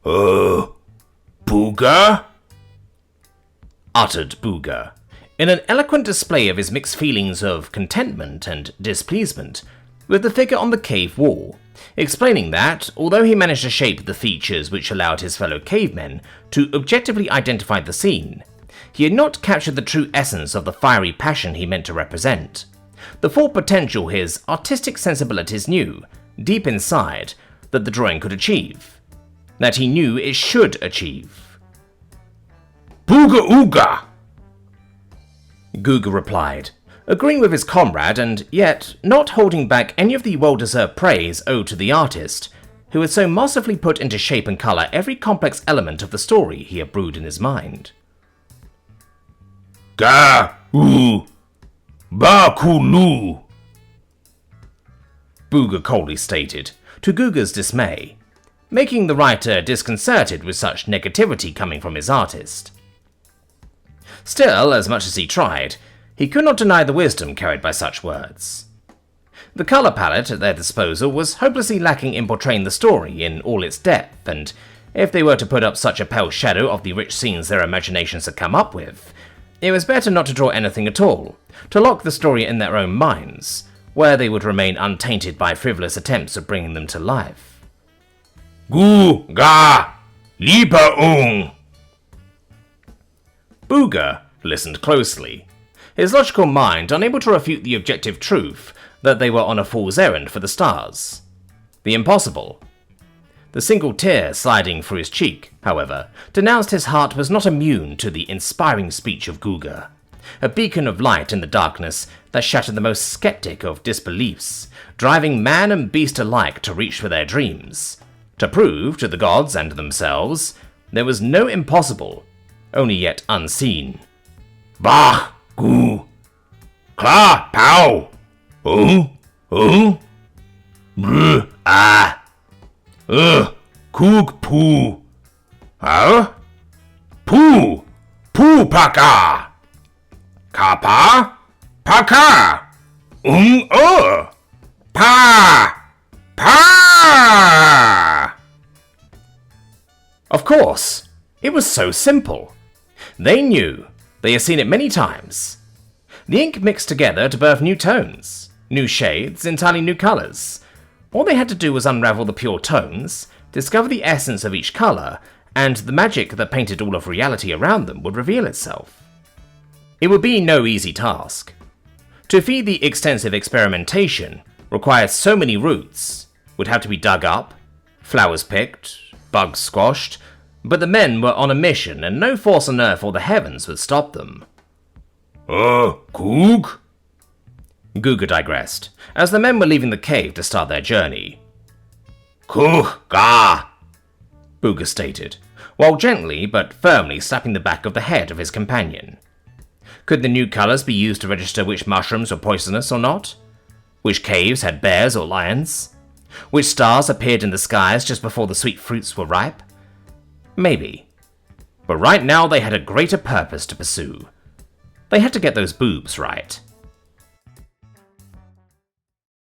Booga? Uttered Booga, in an eloquent display of his mixed feelings of contentment and displeasement with the figure on the cave wall, explaining that, although he managed to shape the features which allowed his fellow cavemen to objectively identify the scene, he had not captured the true essence of the fiery passion he meant to represent, the full potential his artistic sensibilities knew, deep inside, that the drawing could achieve, that he knew it should achieve. Booga Ooga! Googa replied, agreeing with his comrade and yet not holding back any of the well-deserved praise owed to the artist, who had so masterfully put into shape and colour every complex element of the story he had brewed in his mind. Ga-oo! Ba-ku-lu! Booga coldly stated, to Googa's dismay, making the writer disconcerted with such negativity coming from his artist. Still, as much as he tried, he could not deny the wisdom carried by such words. The colour palette at their disposal was hopelessly lacking in portraying the story in all its depth, and if they were to put up such a pale shadow of the rich scenes their imaginations had come up with, it was better not to draw anything at all, to lock the story in their own minds, where they would remain untainted by frivolous attempts of bringing them to life. Gu-ga! Lipa-ung! Booga listened closely, his logical mind unable to refute the objective truth that they were on a fool's errand for the stars. The impossible. The single tear sliding through his cheek, however, denounced his heart was not immune to the inspiring speech of Googa, a beacon of light in the darkness that shattered the most skeptic of disbeliefs, driving man and beast alike to reach for their dreams, to prove to the gods and themselves there was no impossible, only yet unseen. Bah! Gu! Kla! Pow! Br! Ah! Kook! Poo! Huh? Poo! Poo paka! Kappa! Paka! Pa! Pa! Of course, it was so simple. They knew. They had seen it many times. The ink mixed together to birth new tones, new shades, entirely new colours. All they had to do was unravel the pure tones, discover the essence of each colour, and the magic that painted all of reality around them would reveal itself. It would be no easy task. To feed the extensive experimentation required so many roots, would have to be dug up, flowers picked, bugs squashed, but the men were on a mission and no force on earth or the heavens would stop them. Kook? Googa digressed, as the men were leaving the cave to start their journey. Kook-ga! Booga stated, while gently but firmly slapping the back of the head of his companion. Could the new colours be used to register which mushrooms were poisonous or not? Which caves had bears or lions? Which stars appeared in the skies just before the sweet fruits were ripe? Maybe. But right now they had a greater purpose to pursue. They had to get those boobs right.